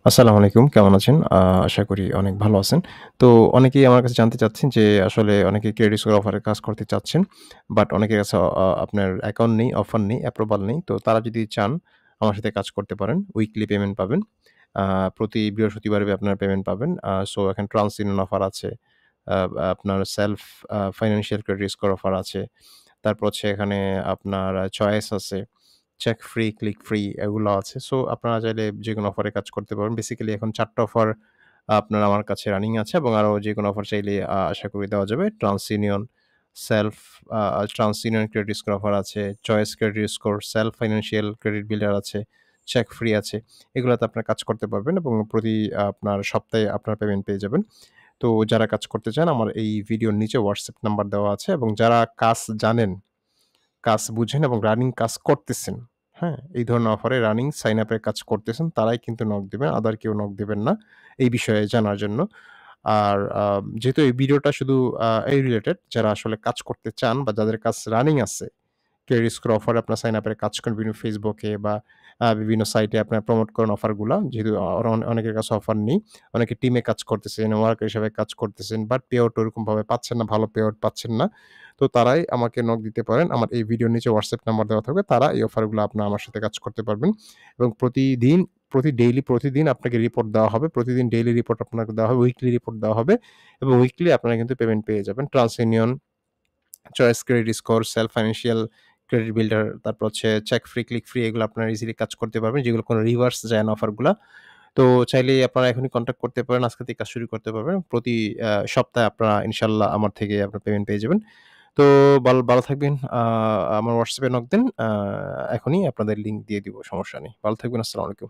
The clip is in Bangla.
আসসালামু আলাইকুম। কেমন আছেন? আশা করি অনেক ভালো আছেন। তো অনেকেই আমার কাছে জানতে চাচ্ছেন যে আসলে অনেকে ক্রেডিট স্কোর অফারে কাজ করতে চাচ্ছেন। বাট অনেকের কাছে আপনার অ্যাকাউন্ট নেই, অফার নেই, অ্যাপ্রুভাল নেই। তো তারা যদি চান আমার সাথে কাজ করতে পারেন। উইকলি পেমেন্ট পাবেন। আ প্রতি বৃহস্পতিবারে আপনারা পেমেন্ট পাবেন। সো এখানে ট্রান্স ইউনিয়ন অফার আছে। আ আপনার self financial credit score offer আছে। তারপর হচ্ছে এখানে আপনার চয়েস আছে। চেক ফ্রি, ক্লিক ফ্রি এগুলো আছে। সো আপনারা চাইলে যেকোনো অফারে কাজ করতে পারবেন। বেসিক্যালি এখন ৪ টা অফার আপনার আমার কাছে রানিং আছে এবং আরো যেকোনো অফার চাইলে আশা করি দেওয়া যাবে। Trans self union credit score offer আছে, choice credit score, self financial credit builder আছে, চেক ফ্রি আছে। এগুলাতে আপনার কাজ করতে পারবেন এবং প্রতি আপনার সপ্তাহে আপনার পেমেন্ট পেয়ে যাবেন। তো যারা কাজ করতে চান আমার এই ভিডিওর নিচে WhatsApp নাম্বার দেওয়া আছে এবং যারা কাজ জানেন, কাজ বুঝেন এবং রানিং কাজ করতেছেন, হ্যাঁ? এই ধরনের অফারে রানিং সাইন আপ এর কাজ করতেছেন তারাই কিন্তু নক দিবেন। আদার কেউ নক দিবেন না এই বিষয়ে জানার জন্য। আর যেহেতু এই ভিডিওটা শুধু এই রিলেটেড যারা আসলে কাজ করতে চান বা যাদের কাজ রানিং আছে ক্রেডিট স্কোর অফারে আপনার সাইন আপের কাজ করেন বিভিন্ন ফেসবুকে বা বিভিন্ন সাইটে আপনার প্রমোট করেন অফারগুলা। যেহেতু অনেকের কাছে অফার নেই। অনেকে টিমে কাজ করতেছেন, ওয়ার্কার হিসেবে কাজ করতেছেন বাট পে আউট ওরকমভাবে পাচ্ছেন না, ভালো পে আউট পাচ্ছেন না। তো তারাই আমাকে নক দিতে পারেন। আমার এই ভিডিওর নিচে WhatsApp নাম্বার দেওয়া থাকবে। তারা এই অফারগুলো আপনার আমার সাথে কাজ করতে পারবেন এবং প্রতিদিন আপনাকে রিপোর্ট দেওয়া হবে। প্রতিদিন ডেইলি রিপোর্ট আপনাকে দেওয়া হবে, উইকলি রিপোর্ট দেওয়া হবে এবং উইকলি আপনারা কিন্তু পেমেন্ট পেয়ে যাবেন। Trans union, choice credit score, self financial credit builder, তারপর হচ্ছে চেক ফ্রি, ক্লিক ফ্রি এগুলো আপনারা ইজিলি কাজ করতে পারবেন। যেগুলো কোনো রিভার্স যায় না অফারগুলা। তো চাইলেই আপনারা এখনই কনট্যাক্ট করতে পারেন। আজকে থেকে কাজ শুরু করতে পারবেন। প্রতি সপ্তাহে আপনারা ইনশাআল্লাহ আমার থেকে আপনার পেমেন্ট পেয়ে যাবেন। তো ভালো থাকবেন। আমার WhatsApp এ নক দেন। এখনই আপনাদের লিংক দিয়ে দিব। সমস্যা নেই। ভালো থাকবেন। আসসালামু আলাইকুম।